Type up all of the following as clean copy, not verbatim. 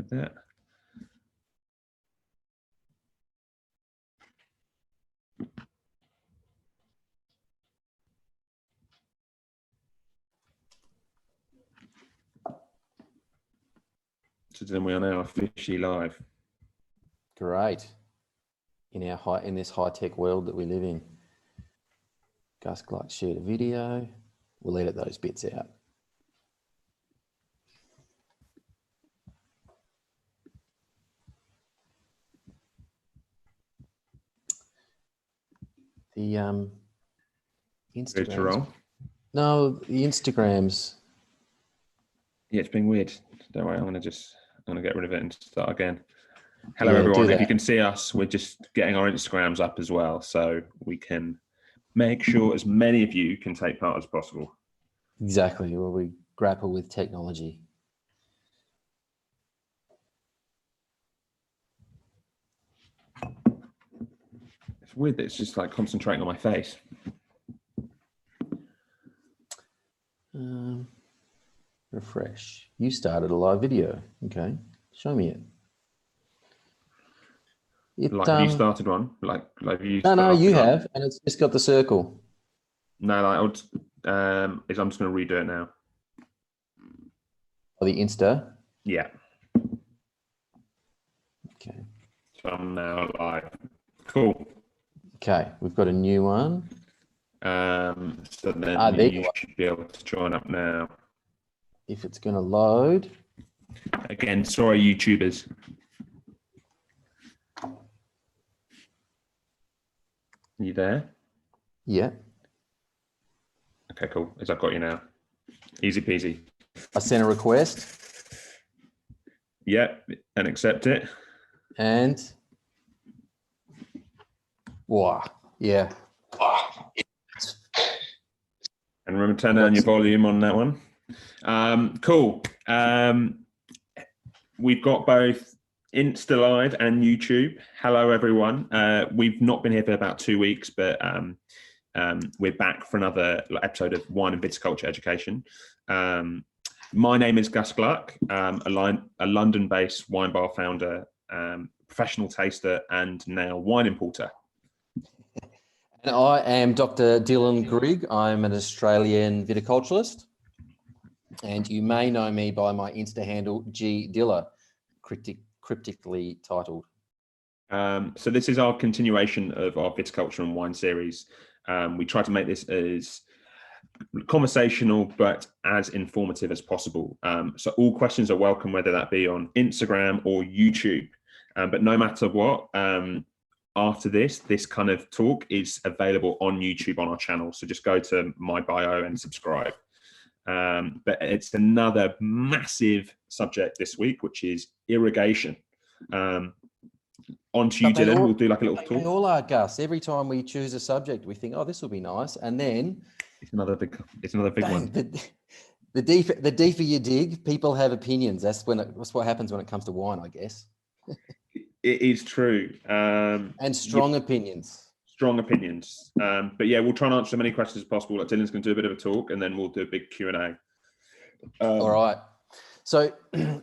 with that. So then we are now officially live. Great. In this high-tech world that we live in. Gus Gluck shared a video. We'll edit those bits out. The Instagrams. No, the Instagrams. Yeah, it's been weird. Don't worry, I'm gonna get rid of it and start again. Hello everyone. If you can see us, we're just getting our Instagrams up as well, so we can make sure as many of you can take part as possible. Exactly. Well, we grapple with technology. It's weird that it's just like concentrating on my face. Refresh. You started a live video. Okay. Show me it. Like you started one? Like you No, you have, and it's just got the circle. No, I'm just going to redo it now. Oh, the Insta? Yeah. Okay. So I'm now live. Cool. Okay, we've got a new one. So then you should be able to join up now. If it's going to load. Again, sorry, YouTubers. You there? Yeah. Okay, cool. I've got you now. Easy peasy. I sent a request. Yep, and accept it. And wow, yeah. And remember, turn down your volume on that one. Cool. We've got both Insta Live and YouTube. Hello, everyone. We've not been here for about 2 weeks, but we're back for another episode of Wine and Viticulture Education. My name is Gus Gluck, a London-based wine bar founder, professional taster, and now wine importer. And I am Dr. Dylan Grigg. I'm an Australian viticulturalist, and you may know me by my Insta handle, G Dilla, cryptically titled. So this is our continuation of our viticulture and wine series. We try to make this as conversational but as informative as possible. So all questions are welcome, whether that be on Instagram or YouTube. But no matter what, after this kind of talk is available on YouTube on our channel. So just go to my bio and subscribe. But it's another massive subject this week, which is irrigation. On to you, Dylan. We'll do like a little talk. They all are, Gus. Every time we choose a subject, we think, oh, this will be nice. And then it's another big one. The deeper you dig, people have opinions. That's what happens when it comes to wine, I guess. It is true. And strong opinions. Strong opinions. But yeah, we'll try and answer as many questions as possible. Like Dylan's going to do a bit of a talk, and then we'll do a big Q&A. All right. So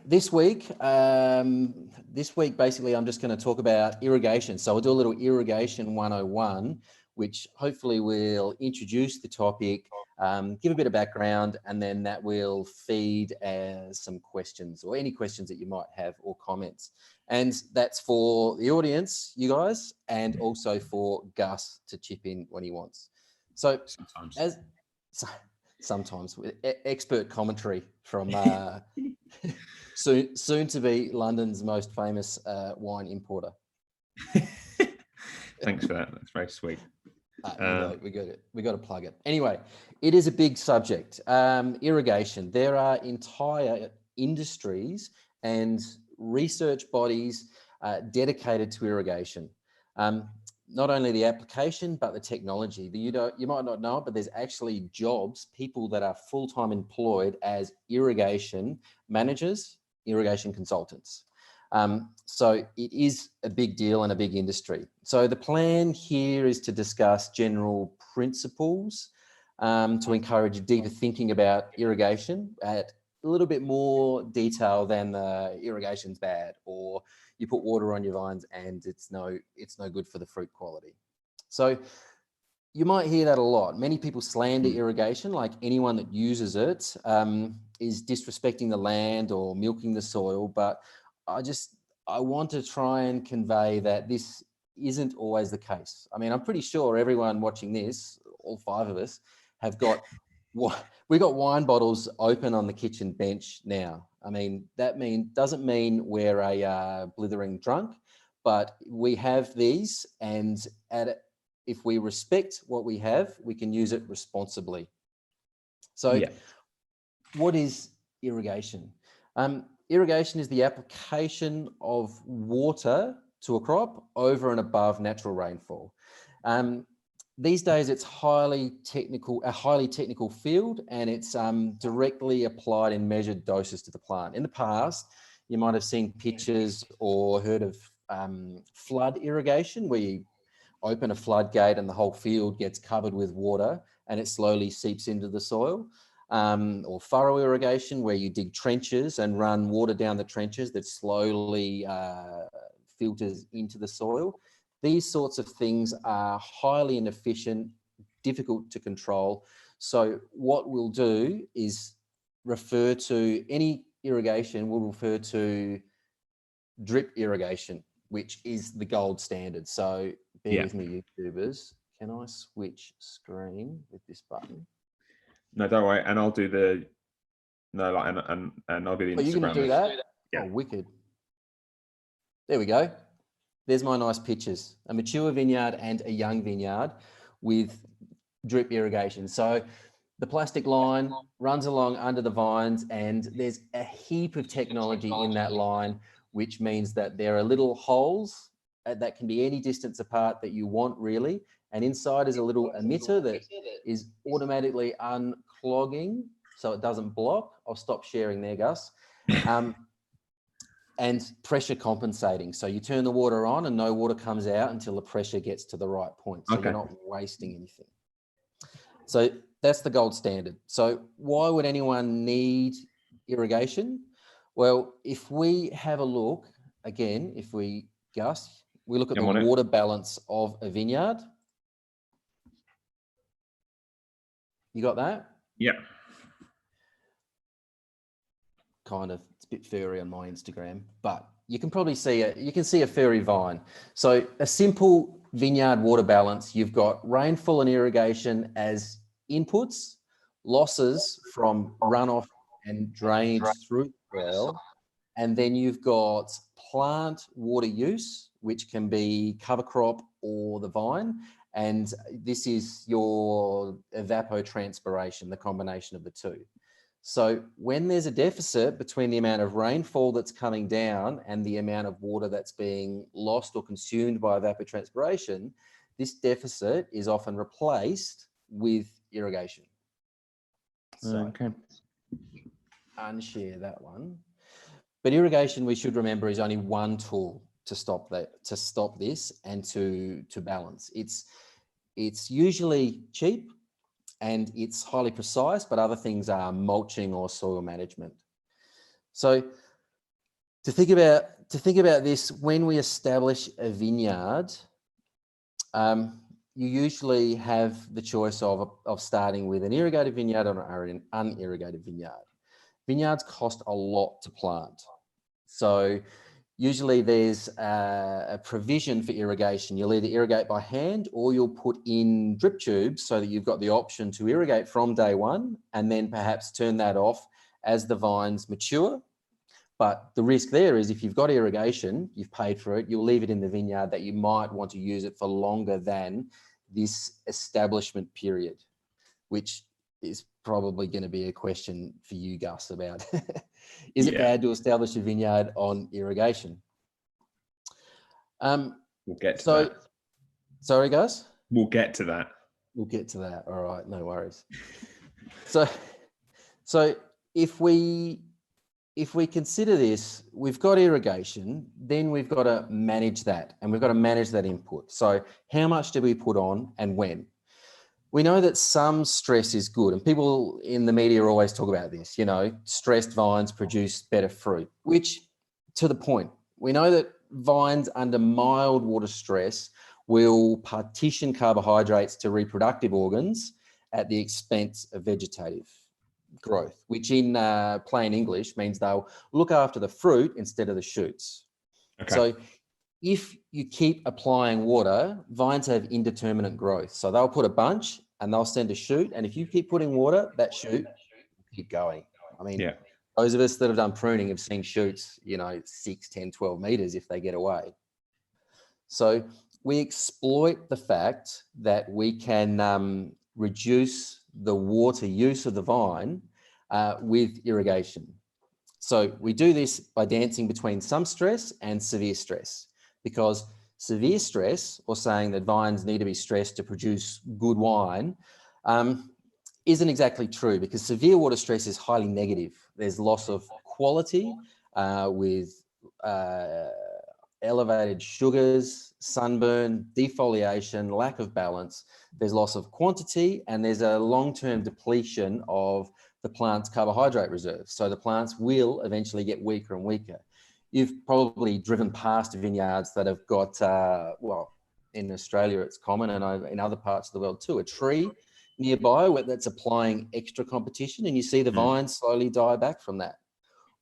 this week, basically, I'm just going to talk about irrigation. So we'll do a little irrigation 101, which hopefully will introduce the topic, give a bit of background, and then that will feed some questions or any questions that you might have or comments. And that's for the audience, you guys, and also for Gus to chip in when he wants. So sometimes with expert commentary from soon to be London's most famous wine importer. Thanks for that. That's very sweet. We got to plug it. Anyway, it is a big subject. Irrigation. There are entire industries and research bodies dedicated to irrigation. Not only the application, but the technology. You might not know it, but there's actually jobs, people that are full-time employed as irrigation managers, irrigation consultants. So it is a big deal and a big industry. So the plan here is to discuss general principles to encourage deeper thinking about irrigation at a little bit more detail than irrigation's bad, or you put water on your vines and it's no good for the fruit quality. So you might hear that a lot. Many people slander irrigation, like anyone that uses it is disrespecting the land or milking the soil. But I want to try and convey that this isn't always the case. I mean, I'm pretty sure everyone watching this, all 5 of us, have got we got wine bottles open on the kitchen bench now. I mean, doesn't mean we're a blithering drunk, but we have these, and if we respect what we have, we can use it responsibly. So what is irrigation? Irrigation is the application of water to a crop over and above natural rainfall. These days, it's a highly technical field, and it's directly applied in measured doses to the plant. In the past, you might have seen pictures or heard of flood irrigation, where you open a floodgate and the whole field gets covered with water and it slowly seeps into the soil, or furrow irrigation, where you dig trenches and run water down the trenches that slowly filters into the soil. These sorts of things are highly inefficient, difficult to control. So what we'll do is refer to any irrigation, we'll refer to drip irrigation, which is the gold standard. So bear with me, YouTubers. Can I switch screen with this button? No, don't worry. And I'll do the and I'll do the Instagram. Oh, you're going to do that? Yeah. Oh, wicked. There we go. There's my nice pictures. A mature vineyard and a young vineyard with drip irrigation. So the plastic line runs along under the vines, and there's a heap of technology in that line, which means that there are little holes that can be any distance apart that you want, really. And inside is a little emitter that is automatically unclogging so it doesn't block. I'll stop sharing there, Gus. And pressure compensating. So you turn the water on and no water comes out until the pressure gets to the right point. So you're not wasting anything. So that's the gold standard. So why would anyone need irrigation? Well, if we have a look, again, Gus, we look at the water balance of a vineyard. You got that? Yeah. Kind of, it's a bit furry on my Instagram, but you can probably see it. You can see a furry vine. So a simple vineyard water balance, you've got rainfall and irrigation as inputs, losses from runoff and drainage through the soil, and then you've got plant water use, which can be cover crop or the vine, and this is your evapotranspiration, the combination of the two. So when there's a deficit between the amount of rainfall that's coming down and the amount of water that's being lost or consumed by evapotranspiration, this deficit is often replaced with irrigation. So unshare that one. But irrigation, we should remember, is only one tool to stop this and to balance. It's usually cheap and it's highly precise, but other things are mulching or soil management. So to think about this, when we establish a vineyard, you usually have the choice of starting with an irrigated vineyard or an unirrigated vineyard. Vineyards cost a lot to plant. So usually there's a provision for irrigation. You'll either irrigate by hand or you'll put in drip tubes so that you've got the option to irrigate from day one and then perhaps turn that off as the vines mature. But the risk there is if you've got irrigation, you've paid for it, you'll leave it in the vineyard that you might want to use it for longer than this establishment period, which is probably going to be a question for you, Gus, about is it bad to establish a vineyard on irrigation? We'll get to that. Sorry, Gus? We'll get to that. We'll get to that. All right, no worries. So if we consider this, we've got irrigation, then we've got to manage that, and we've got to manage that input. So how much do we put on and when? We know that some stress is good, and people in the media always talk about this, stressed vines produce better fruit, which to the point. We know that vines under mild water stress will partition carbohydrates to reproductive organs at the expense of vegetative growth, which in plain English means they'll look after the fruit instead of the shoots. Okay. So if you keep applying water, vines have indeterminate growth. So they'll put a bunch and they'll send a shoot. And if you keep putting water, that shoot will keep going. I mean, those of us that have done pruning have seen shoots, 6, 10, 12 meters if they get away. So we exploit the fact that we can reduce the water use of the vine with irrigation. So we do this by dancing between some stress and severe stress, because severe stress, or saying that vines need to be stressed to produce good wine, isn't exactly true, because severe water stress is highly negative. There's loss of quality with elevated sugars, sunburn, defoliation, lack of balance. There's loss of quantity, and there's a long-term depletion of the plant's carbohydrate reserves. So the plants will eventually get weaker and weaker. You've probably driven past vineyards that have got, in Australia it's common, and in other parts of the world too, a tree nearby that's applying extra competition, and you see the vines slowly die back from that.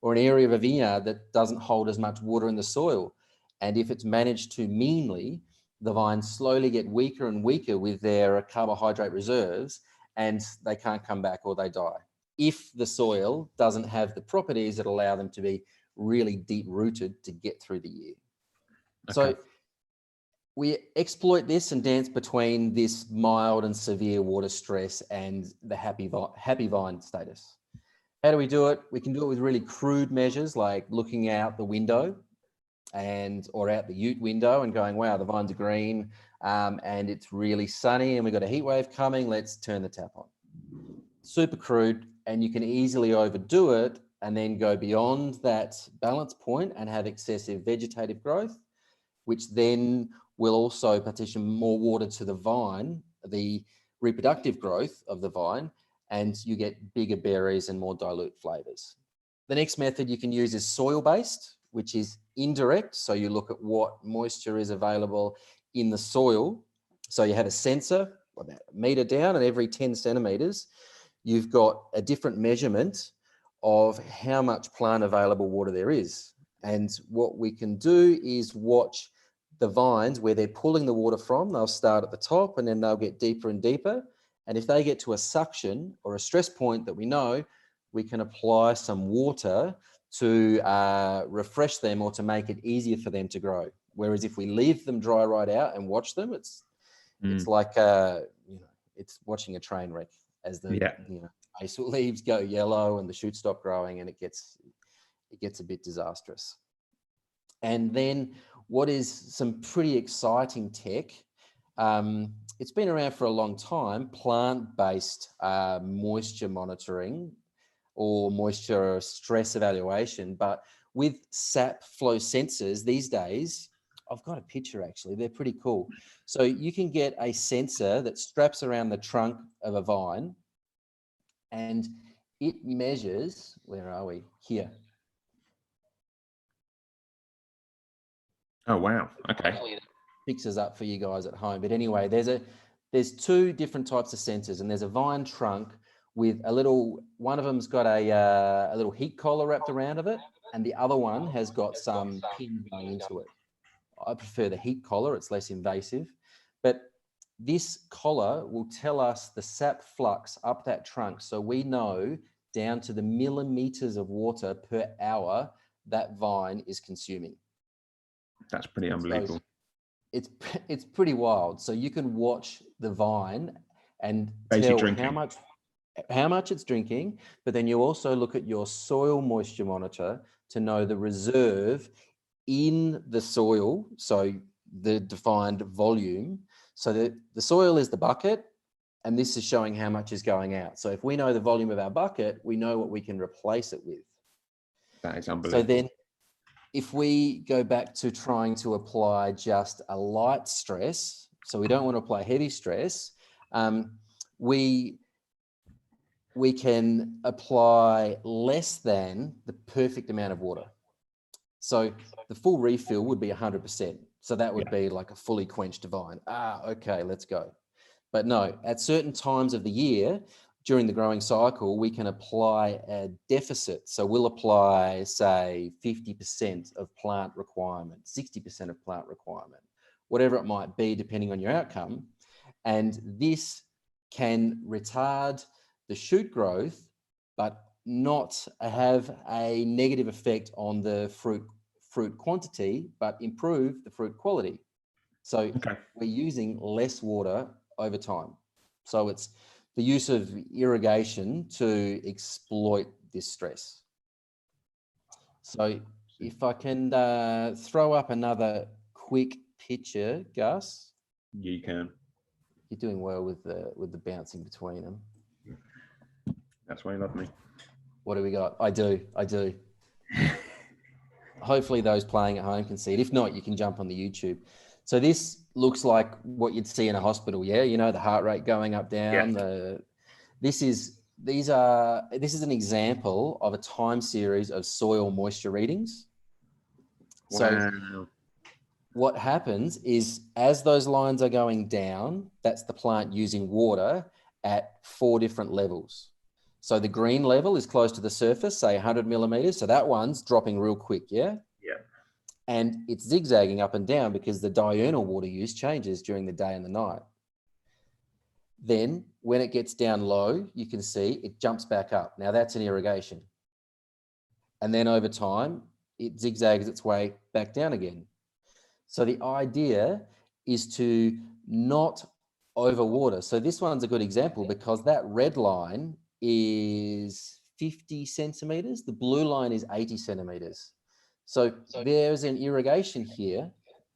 Or an area of a vineyard that doesn't hold as much water in the soil. And if it's managed too meanly, the vines slowly get weaker and weaker with their carbohydrate reserves, and they can't come back or they die, if the soil doesn't have the properties that allow them to be really deep rooted to get through the year. Okay. So we exploit this and dance between this mild and severe water stress and the happy vine status. How do we do it? We can do it with really crude measures, like looking out the window or out the ute window and going, wow, the vines are green and it's really sunny and we've got a heat wave coming, let's turn the tap on. Super crude, and you can easily overdo it and then go beyond that balance point and have excessive vegetative growth, which then will also partition more water to the vine, the reproductive growth of the vine, and you get bigger berries and more dilute flavors. The next method you can use is soil-based, which is indirect. So you look at what moisture is available in the soil. So you have a sensor about a meter down, and every 10 centimeters, you've got a different measurement of how much plant available water there is. And what we can do is watch the vines where they're pulling the water from. They'll start at the top and then they'll get deeper and deeper. And if they get to a suction or a stress point that we know, we can apply some water to refresh them or to make it easier for them to grow. Whereas if we leave them dry right out and watch them, it's like it's watching a train wreck as the base leaves go yellow and the shoots stop growing, and it gets a bit disastrous. And then what is some pretty exciting tech? It's been around for a long time, plant-based moisture monitoring or moisture stress evaluation. But with sap flow sensors these days, I've got a picture actually, they're pretty cool. So you can get a sensor that straps around the trunk of a vine, and it measures, where are we? Here. Oh, wow. Okay. Fixes up for you guys at home. But anyway, there's two different types of sensors, and there's a vine trunk with one of them's got a little heat collar wrapped around of it, and the other one has got some pin going into it. I prefer the heat collar, it's less invasive. But this collar will tell us the sap flux up that trunk, so we know down to the millimeters of water per hour that vine is consuming. That's pretty unbelievable. So it's pretty wild. So you can watch the vine and tell how much it's drinking, but then you also look at your soil moisture monitor to know the reserve in the soil, so the defined volume. So the soil is the bucket, and this is showing how much is going out. So if we know the volume of our bucket, we know what we can replace it with. That is unbelievable. So then if we go back to trying to apply just a light stress, so we don't want to apply heavy stress, we can apply less than the perfect amount of water. So the full refill would be 100%. So that would be like a fully quenched vine. Okay, let's go. But no, at certain times of the year, during the growing cycle, we can apply a deficit. So we'll apply, say, 50% of plant requirement, 60% of plant requirement, whatever it might be, depending on your outcome. And this can retard the shoot growth, but not have a negative effect on the fruit quantity, but improve the fruit quality. So we're using less water over time. So it's the use of irrigation to exploit this stress. So if I can throw up another quick picture, Gus. You can. You're doing well with the bouncing between them. That's why you love me. What do we got? I do. Hopefully those playing at home can see it. If not, you can jump on the YouTube. So this looks like what you'd see in a hospital. Yeah, you know, the heart rate going up, down. Yeah. This is an example of a time series of soil moisture readings. Wow. So what happens is, as those lines are going down, that's the plant using water at 4 different levels. So the green level is close to the surface, say 100 millimeters. So that one's dropping real quick, yeah? Yeah. And it's zigzagging up and down because the diurnal water use changes during the day and the night. Then when it gets down low, you can see it jumps back up. Now that's an irrigation. And then over time, it zigzags its way back down again. So the idea is to not overwater. So this one's a good example because that red line is 50 centimeters. The blue line is 80 centimeters. So there's an irrigation here.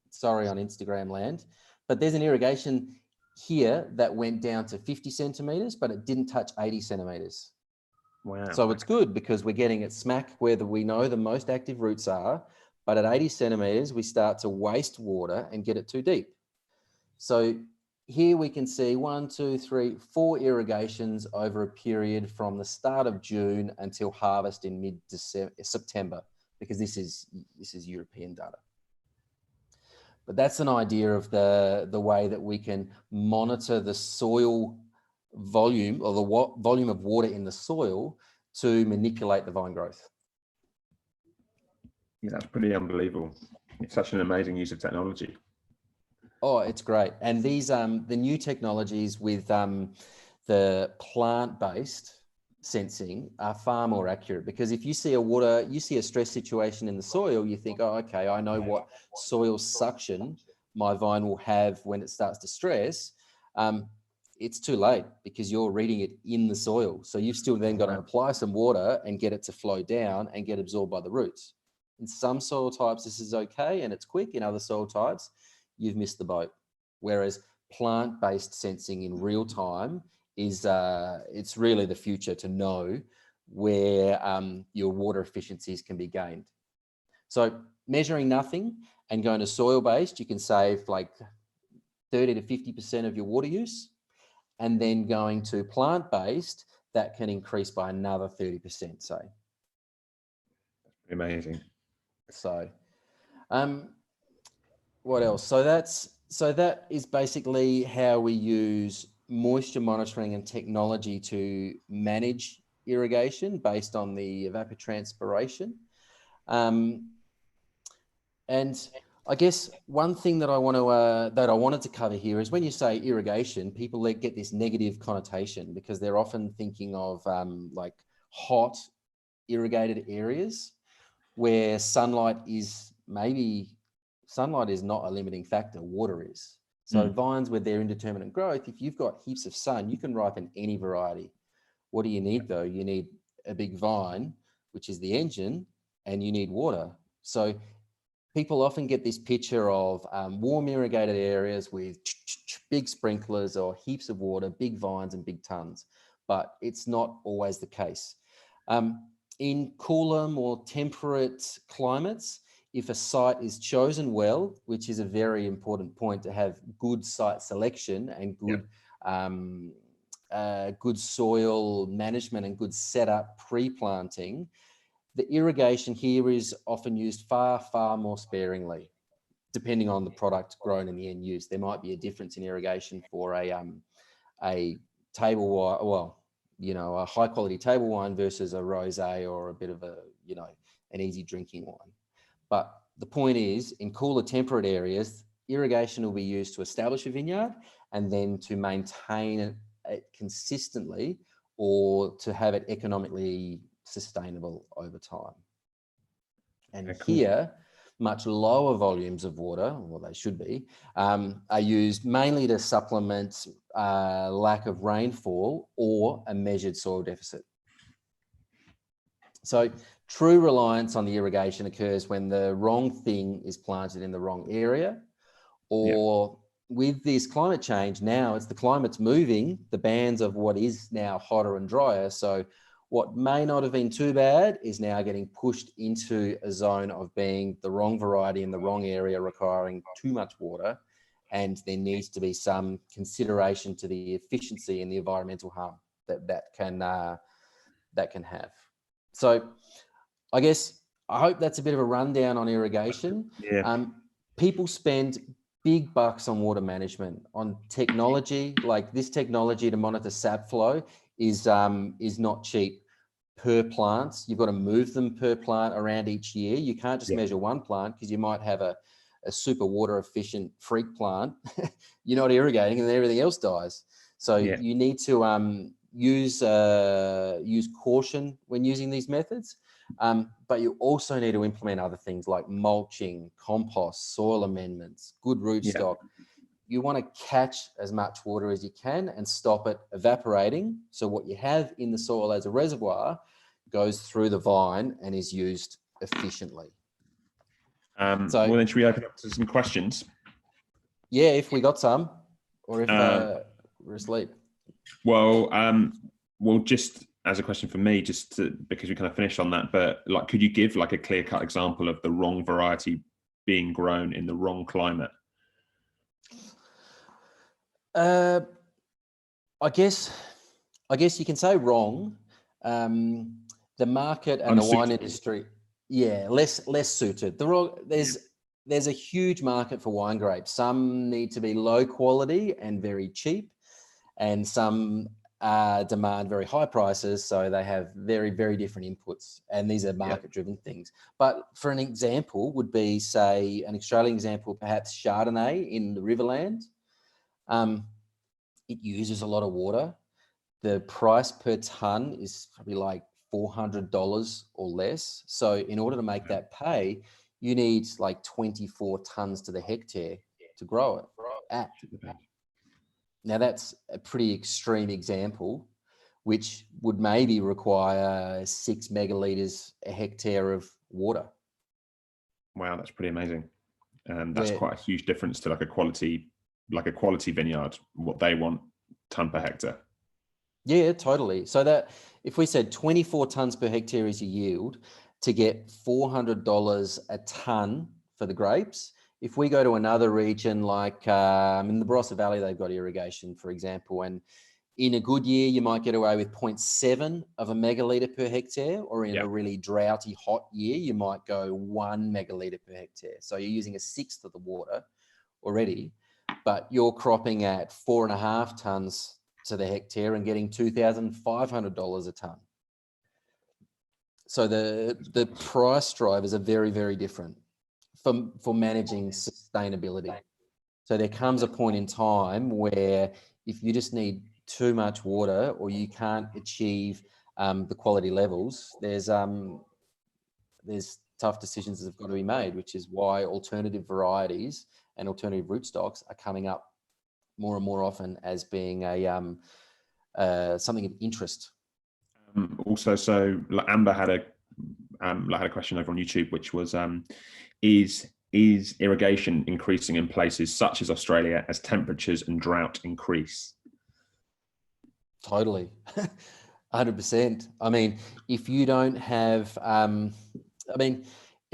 Sorry, on Instagram land, but there's an irrigation here that went down to 50 centimeters, but it didn't touch 80 centimeters. Wow. So it's good because we're getting it smack where we know the most active roots are, but at 80 centimeters, we start to waste water and get it too deep. So here we can see 1, 2, 3, 4 irrigations over a period from the start of June until harvest in mid-September, because this is European data. But that's an idea of the way that we can monitor the soil volume, or the volume of water in the soil, to manipulate the vine growth. Yeah, that's pretty unbelievable. It's such an amazing use of technology. Oh, it's great. And these the new technologies with the plant-based sensing are far more accurate, because if you see a stress situation in the soil, you think, oh, okay, I know what soil suction my vine will have when it starts to stress. It's too late because you're reading it in the soil. So you've still then got to apply some water and get it to flow down and get absorbed by the roots. In some soil types, this is okay and it's quick. In other soil types, you've missed the boat. Whereas plant-based sensing in real time is it's really the future to know where your water efficiencies can be gained. So measuring nothing and going to soil-based, you can save like 30 to 50% of your water use. And then going to plant-based, that can increase by another 30%, say. Amazing. So what else? So that is basically how we use moisture monitoring and technology to manage irrigation based on the evapotranspiration. And I guess one thing that I wanted to cover here is, when you say irrigation, people get this negative connotation because they're often thinking of like hot irrigated areas where sunlight is not a limiting factor, water is. So vines with their indeterminate growth, if you've got heaps of sun, you can ripen any variety. What do you need though? You need a big vine, which is the engine, and you need water. So people often get this picture of warm irrigated areas with big sprinklers or heaps of water, big vines and big tons, but it's not always the case. In cooler, more temperate climates, if a site is chosen well, which is a very important point to have good site selection and good good soil management and good setup pre-planting, the irrigation here is often used far, far more sparingly, depending on the product grown in the end use. There might be a difference in irrigation for a table wine, well, a high quality table wine versus a rosé or a bit of an easy drinking wine. But the point is, in cooler temperate areas, irrigation will be used to establish a vineyard and then to maintain it consistently or to have it economically sustainable over time. And here, much lower volumes of water, well, they should be, are used mainly to supplement lack of rainfall or a measured soil deficit. So true reliance on the irrigation occurs when the wrong thing is planted in the wrong area, or with this climate change now, it's the climate's moving, the bands of what is now hotter and drier. So what may not have been too bad is now getting pushed into a zone of being the wrong variety in the wrong area, requiring too much water. And there needs to be some consideration to the efficiency and the environmental harm that can have. So I guess I hope that's a bit of a rundown on irrigation. People spend big bucks on water management, on technology. Like this technology to monitor sap flow is not cheap per plant. You've got to move them per plant around each year. You can't just measure one plant, because you might have a super water efficient freak plant. You're not irrigating and everything else dies. So you need to use caution when using these methods. But you also need to implement other things like mulching, compost, soil amendments, good rootstock. You want to catch as much water as you can and stop it evaporating. So what you have in the soil as a reservoir goes through the vine and is used efficiently. Well, then should we open up to some questions? Yeah, if we got some, or if we're asleep. Well, just as a question for me, because we kind of finished on that, but like, could you give like a clear-cut example of the wrong variety being grown in the wrong climate? I guess you can say wrong. The market and the wine industry, less suited. There's a huge market for wine grapes. Some need to be low quality and very cheap, and some demand very high prices, so they have very, very different inputs, and these are market-driven things. But for an example would be, say, an Australian example, perhaps Chardonnay in the Riverland. It uses a lot of water. The price per tonne is probably like $400 or less. So in order to make that pay, you need like 24 tonnes to the hectare to grow it at. Now that's a pretty extreme example, which would maybe require 6 megalitres a hectare of water. Wow, that's pretty amazing. That's quite a huge difference to like a quality vineyard, what they want tonne per hectare. Yeah, totally. So that if we said 24 tonnes per hectare is your yield, to get $400 a tonne for the grapes. If we go to another region like in the Barossa Valley, they've got irrigation, for example, and in a good year, you might get away with 0.7 of a megalitre per hectare, or in a really droughty, hot year, you might go 1 megalitre per hectare. So you're using a sixth of the water already, but you're cropping at 4.5 tonnes to the hectare and getting $2,500 a tonne. So the price drivers are very, very different for managing sustainability. So there comes a point in time where if you just need too much water or you can't achieve the quality levels, there's tough decisions that have got to be made, which is why alternative varieties and alternative rootstocks are coming up more and more often as being something of interest. Also, so Amber had a question over on YouTube, which was, is irrigation increasing in places such as Australia as temperatures and drought increase? Totally, 100%. I mean, if you don't have,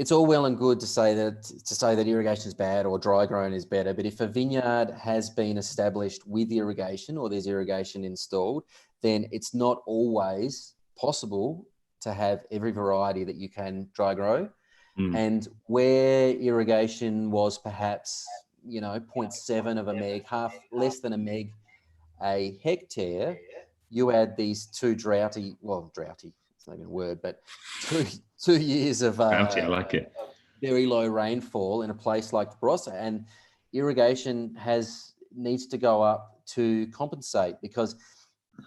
it's all well and good to say that irrigation is bad or dry grown is better, but if a vineyard has been established with irrigation or there's irrigation installed, then it's not always possible to have every variety that you can dry grow. And where irrigation was perhaps 0.7 of a meg, less than a meg a hectare, you add these droughty, it's not even a word, but 2 years of I like it. very low rainfall in a place like the Barossa, and irrigation needs to go up to compensate, because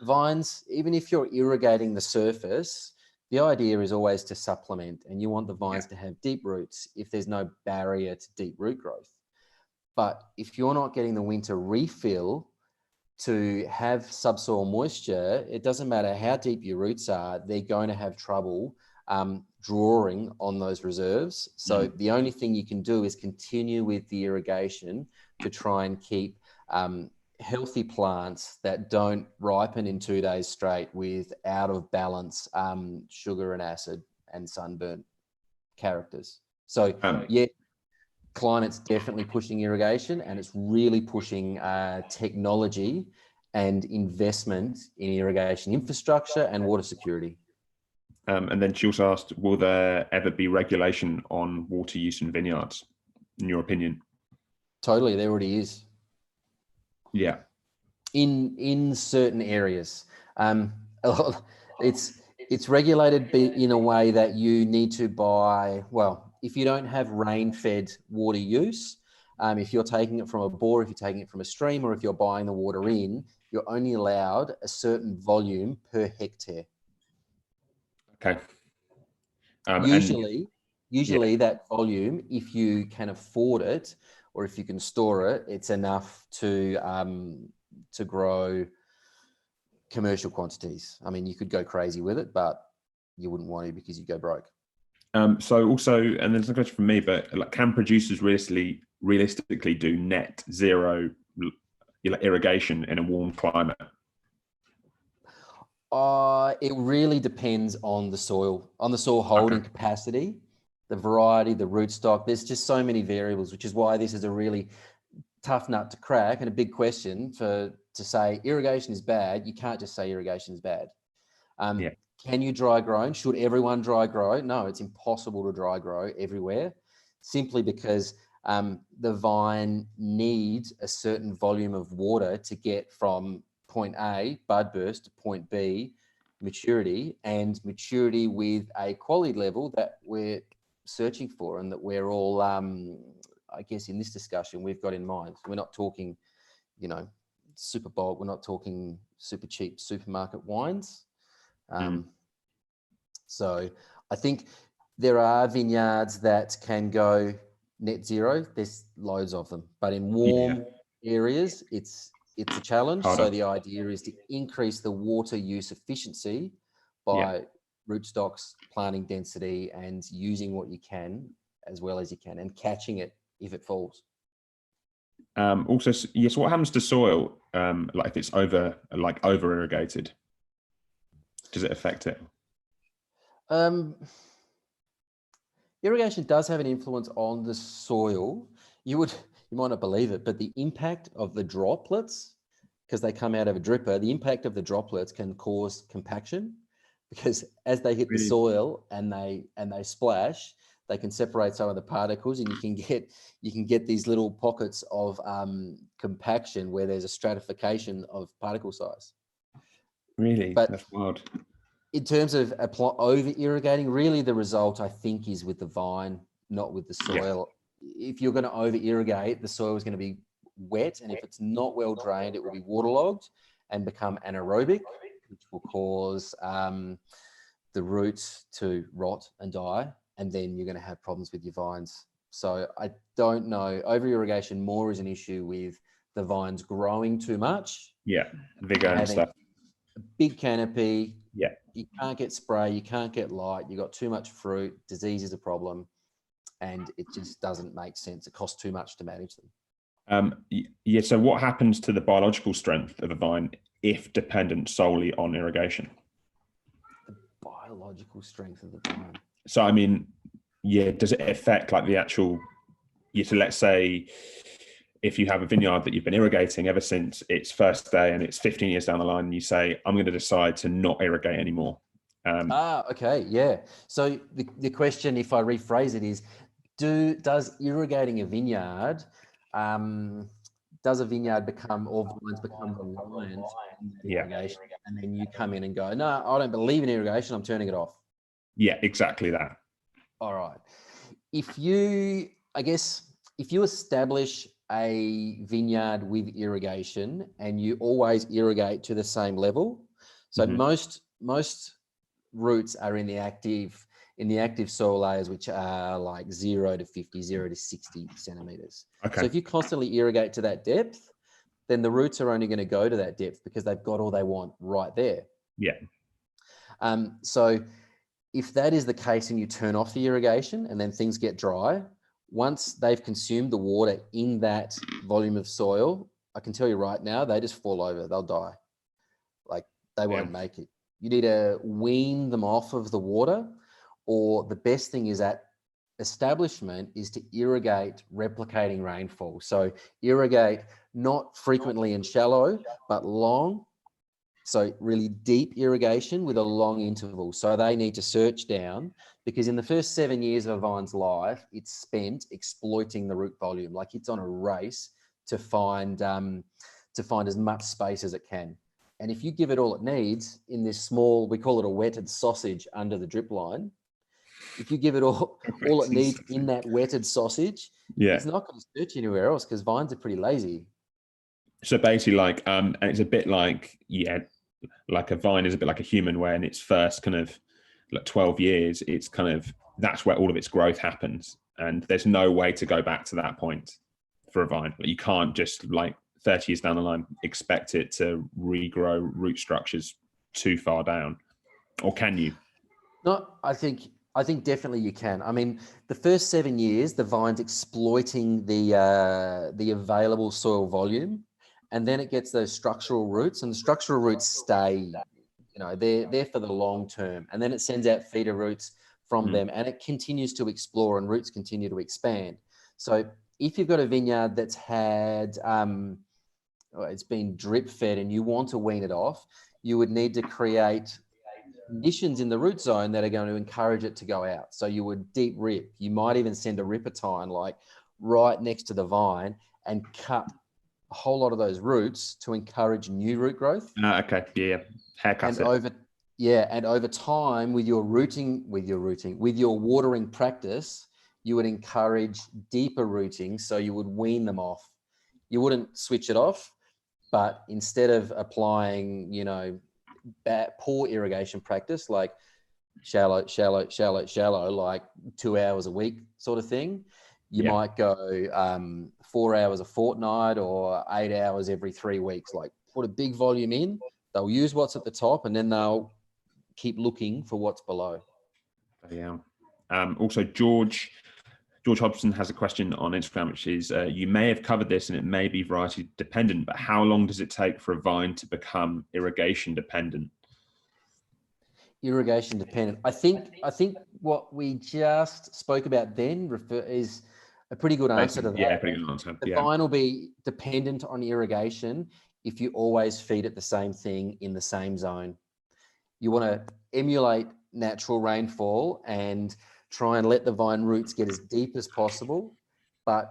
vines, even if you're irrigating the surface, the idea is always to supplement, and you want the vines to have deep roots if there's no barrier to deep root growth. But if you're not getting the winter refill to have subsoil moisture, it doesn't matter how deep your roots are, they're going to have trouble drawing on those reserves. So the only thing you can do is continue with the irrigation to try and keep healthy plants that don't ripen in 2 days straight with out of balance sugar and acid and sunburnt characters. So climate's definitely pushing irrigation, and it's really pushing technology and investment in irrigation infrastructure and water security. And then she also asked, will there ever be regulation on water use in vineyards, in your opinion? Totally, there already is. Yeah. In certain areas. It's regulated in a way that you need to buy, if you don't have rain-fed water use, if you're taking it from a bore, if you're taking it from a stream, or if you're buying the water in, you're only allowed a certain volume per hectare. Okay. Usually that volume, if you can afford it or if you can store it, it's enough to grow commercial quantities. I mean, you could go crazy with it, but you wouldn't want to because you'd go broke. So also, and there's a question from me, but can producers realistically do net zero irrigation in a warm climate? It really depends on the soil holding capacity, the variety, the rootstock. There's just so many variables, which is why this is a really tough nut to crack and a big question to say irrigation is bad. You can't just say irrigation is bad. Can you dry grow? Should everyone dry grow? No, it's impossible to dry grow everywhere, simply because the vine needs a certain volume of water to get from point A, bud burst, to point B, maturity, and maturity with a quality level that we're searching for and that we're all, I guess in this discussion, we've got in mind. We're not talking, super bulk. We're not talking super cheap supermarket wines. So I think there are vineyards that can go net zero. There's loads of them, but in warm areas, it's a challenge. So the idea is to increase the water use efficiency by rootstocks, planting density, and using what you can as well as you can, and catching it if it falls. Also, yes, what happens to soil if it's over irrigated? Does it affect it? Irrigation does have an influence on the soil. You might not believe it, but the impact of the droplets, because they come out of a dripper, the impact of the droplets can cause compaction, because as they hit the soil and they splash, they can separate some of the particles, and you can get these little pockets of compaction where there's a stratification of particle size. Really? But that's wild. In terms of over irrigating, really the result I think is with the vine, not with the soil. If you're going to over irrigate, the soil is going to be wet, and if it's not well drained, it will be waterlogged and become anaerobic, which will cause the roots to rot and die, and then you're going to have problems with your vines. So I don't know. Over irrigation more is an issue with the vines growing too much. Yeah, vigor and stuff. A big canopy. Yeah. You can't get spray, you can't get light, you got too much fruit, disease is a problem, and it just doesn't make sense. It costs too much to manage them. So what happens to the biological strength of a vine if dependent solely on irrigation? The biological strength of the vine. So, I mean, yeah, does it affect like the actual, yeah, so let's say if you have a vineyard that you've been irrigating ever since its first day and it's 15 years down the line, and you say, I'm going to decide to not irrigate anymore. Okay, yeah. So the question, if I rephrase it, is does irrigating a vineyard, does a vineyard become, or vines become reliant on that irrigation? And then you come in and go, no, I don't believe in irrigation, I'm turning it off. Yeah, exactly that. All right. If you establish a vineyard with irrigation and you always irrigate to the same level, so most roots are in the active soil layers, which are like 0 to 50, 0 to 60 centimeters. Okay. So if you constantly irrigate to that depth, then the roots are only going to go to that depth because they've got all they want right there. Yeah. So if that is the case and you turn off the irrigation and then things get dry, once they've consumed the water in that volume of soil, I can tell you right now, they just fall over, they'll die. Like they won't make it. You need to wean them off of the water, or the best thing is at establishment is to irrigate replicating rainfall. So irrigate not frequently and shallow, but long. So really deep irrigation with a long interval. So they need to search down, because in the first 7 years of a vine's life, it's spent exploiting the root volume. Like it's on a race to find as much space as it can. And if you give it all it needs in this small, we call it a wetted sausage under the drip line. If you give it all it needs in that wetted sausage, it's not going to search anywhere else because vines are pretty lazy. So basically, like, and it's a bit like, like a vine is a bit like a human, where in its first kind of like 12 years, it's kind of, that's where all of its growth happens. And there's no way to go back to that point for a vine. Like you can't just like 30 years down the line expect it to regrow root structures too far down, or can you? No, I think definitely you can. I mean, the first 7 years, the vine's exploiting the available soil volume, and then it gets those structural roots, and the structural roots stay, they're for the long term, and then it sends out feeder roots from them, and it continues to explore, and roots continue to expand. So if you've got a vineyard that's had, it's been drip fed and you want to wean it off, you would need to create conditions in the root zone that are going to encourage it to go out. So you would deep rip. You might even send a ripper tine like right next to the vine and cut a whole lot of those roots to encourage new root growth. Okay, yeah, haircut it. And over time, with your watering practice, you would encourage deeper rooting. So you would wean them off. You wouldn't switch it off, but instead of applying, poor irrigation practice, like shallow, like 2 hours a week sort of thing, you might go 4 hours a fortnight or 8 hours every 3 weeks. Like put a big volume in, they'll use what's at the top, and then they'll keep looking for what's below. Yeah. Also, George Hobson has a question on Instagram, which is, you may have covered this and it may be variety dependent, but how long does it take for a vine to become irrigation dependent? Irrigation dependent. I think what we just spoke about then is a pretty good answer to that. Yeah, pretty good answer. The vine will be dependent on irrigation if you always feed it the same thing in the same zone. You want to emulate natural rainfall and try and let the vine roots get as deep as possible. But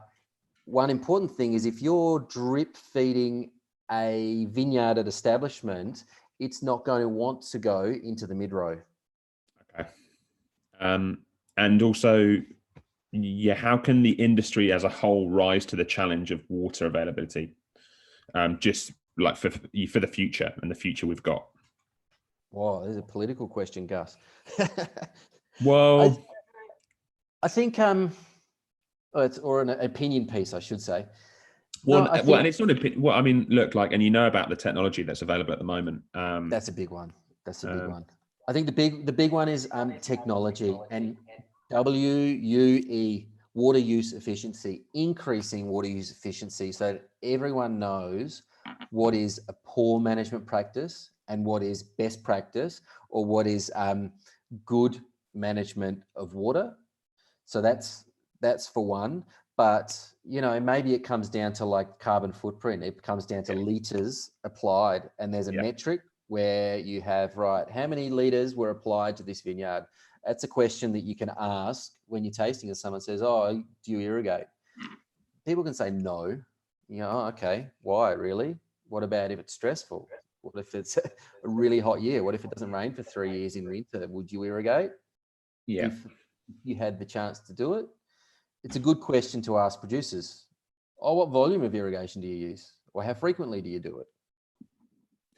one important thing is if you're drip feeding a vineyard at establishment, it's not going to want to go into the mid-row. Okay. And also, how can the industry as a whole rise to the challenge of water availability? Just like for the future and the future we've got. Wow, there's a political question, Gus. Well, I think it's an opinion piece, I should say. And it's not I mean, look, like, and about the technology that's available at the moment. That's a big one. I think the big one is technology and WUE, water use efficiency, increasing water use efficiency, so that everyone knows what is a poor management practice and what is best practice, or what is good management of water. So that's for one. But, you know, maybe it comes down to like carbon footprint. It comes down to litres applied, and there's a metric where you have, right, how many litres were applied to this vineyard? That's a question that you can ask when you're tasting, and someone says, oh, do you irrigate? People can say no. You know, oh, okay, why, really? What about if it's stressful? What if it's a really hot year? What if it doesn't rain for 3 years in winter? Would you irrigate? Yeah. If you had the chance to do it? It's a good question to ask producers. Oh, what volume of irrigation do you use? Or how frequently do you do it?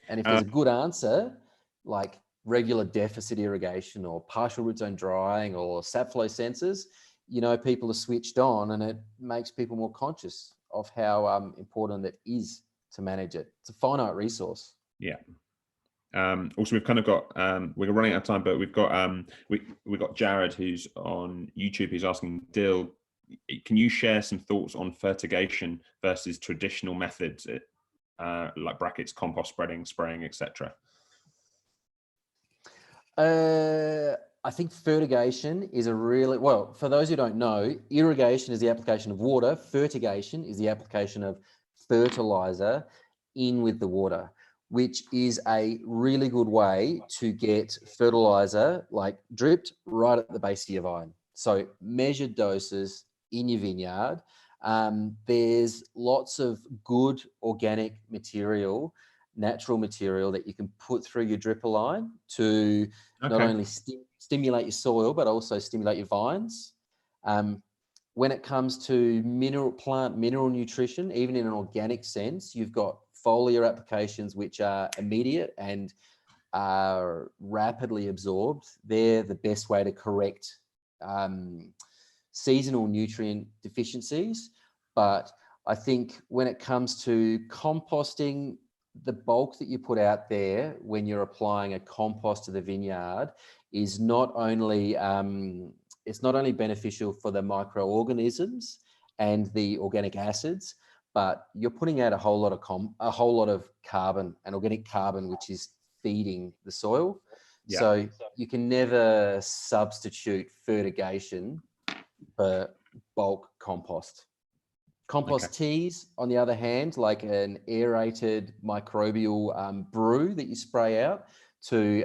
And if there's a good answer, like regular deficit irrigation or partial root zone drying or sap flow sensors, you know, people are switched on, and it makes people more conscious of how important it is to manage it. It's a finite resource. Yeah. Also, we've kind of got we're running out of time, but we've got Jared, who's on YouTube, who's asking, Dill, can you share some thoughts on fertigation versus traditional methods, like brackets, compost spreading, spraying, etc.? I think fertigation is a really, well, for those who don't know, irrigation is the application of water. Fertigation is the application of fertilizer in with the water, which is a really good way to get fertilizer like dripped right at the base of your vine. So measured doses in your vineyard. There's lots of good organic material, natural material that you can put through your dripper line to not only stimulate your soil, but also stimulate your vines. When it comes to plant mineral nutrition, even in an organic sense, you've got foliar applications which are immediate and are rapidly absorbed. They're the best way to correct seasonal nutrient deficiencies. But I think when it comes to composting, the bulk that you put out there when you're applying a compost to the vineyard is not only it's not only beneficial for the microorganisms and the organic acids, but you're putting out a whole lot of carbon, and organic carbon, which is feeding the soil. Yeah. So you can never substitute fertigation for bulk compost. Compost teas, on the other hand, like an aerated microbial brew that you spray out to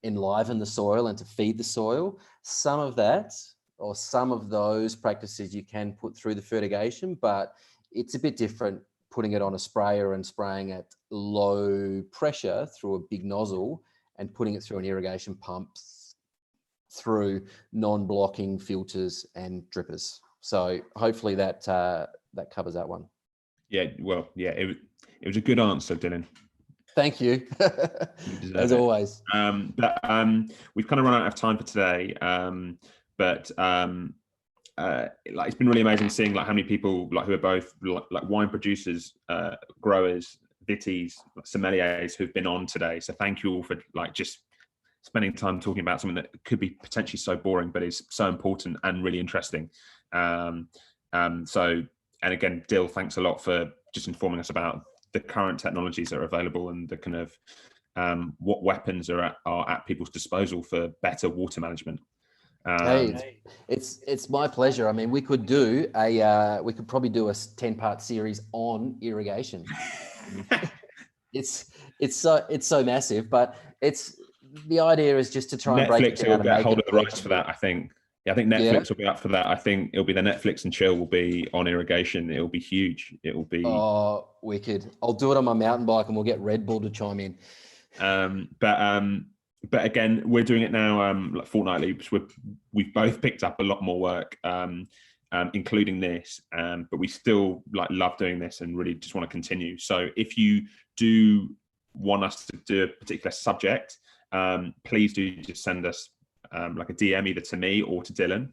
enliven the soil and to feed the soil. Some of that, or some of those practices, you can put through the fertigation, but it's a bit different putting it on a sprayer and spraying at low pressure through a big nozzle and putting it through an irrigation pump through non-blocking filters and drippers. So hopefully that covers that one. Yeah, well, yeah, it was a good answer, Dylan. Thank you. As always. But we've kind of run out of time for today. But like, it's been really amazing seeing like how many people like who are both like wine producers, growers, vitis, sommeliers who've been on today. So thank you all for like just spending time talking about something that could be potentially so boring, but is so important and really interesting. So, and again, Dill, thanks a lot for just informing us about the current technologies that are available and the kind of what weapons are at people's disposal for better water management. Hey, it's my pleasure. I mean, we could probably do a 10-part series on irrigation. it's so massive, but the idea is just to try and break it down. Netflix will get hold of the rights for that, I think. Yeah, I think Netflix will be up for that. I think it'll be the Netflix and chill will be on irrigation. It'll be huge. It'll be wicked. I'll do it on my mountain bike and we'll get Red Bull to chime in. But again, we're doing it now like fortnightly, because we've both picked up a lot more work, including this. But we still like love doing this and really just want to continue. So if you do want us to do a particular subject, please do just send us like a DM either to me or to Dylan.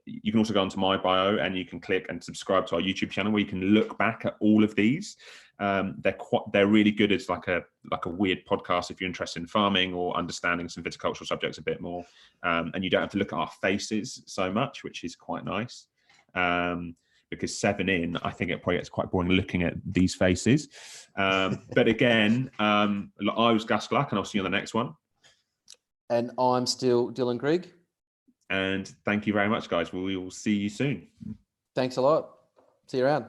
You can also go onto my bio and you can click and subscribe to our YouTube channel where you can look back at all of these. They're really good as like a weird podcast if you're interested in farming or understanding some viticultural subjects a bit more. And you don't have to look at our faces so much, which is quite nice. Because 7 in, I think it probably gets quite boring looking at these faces. But again, I was Gus Gluck, and I'll see you on the next one. And I'm still Dylan Grigg. And thank you very much, guys. We will see you soon. Thanks a lot. See you around.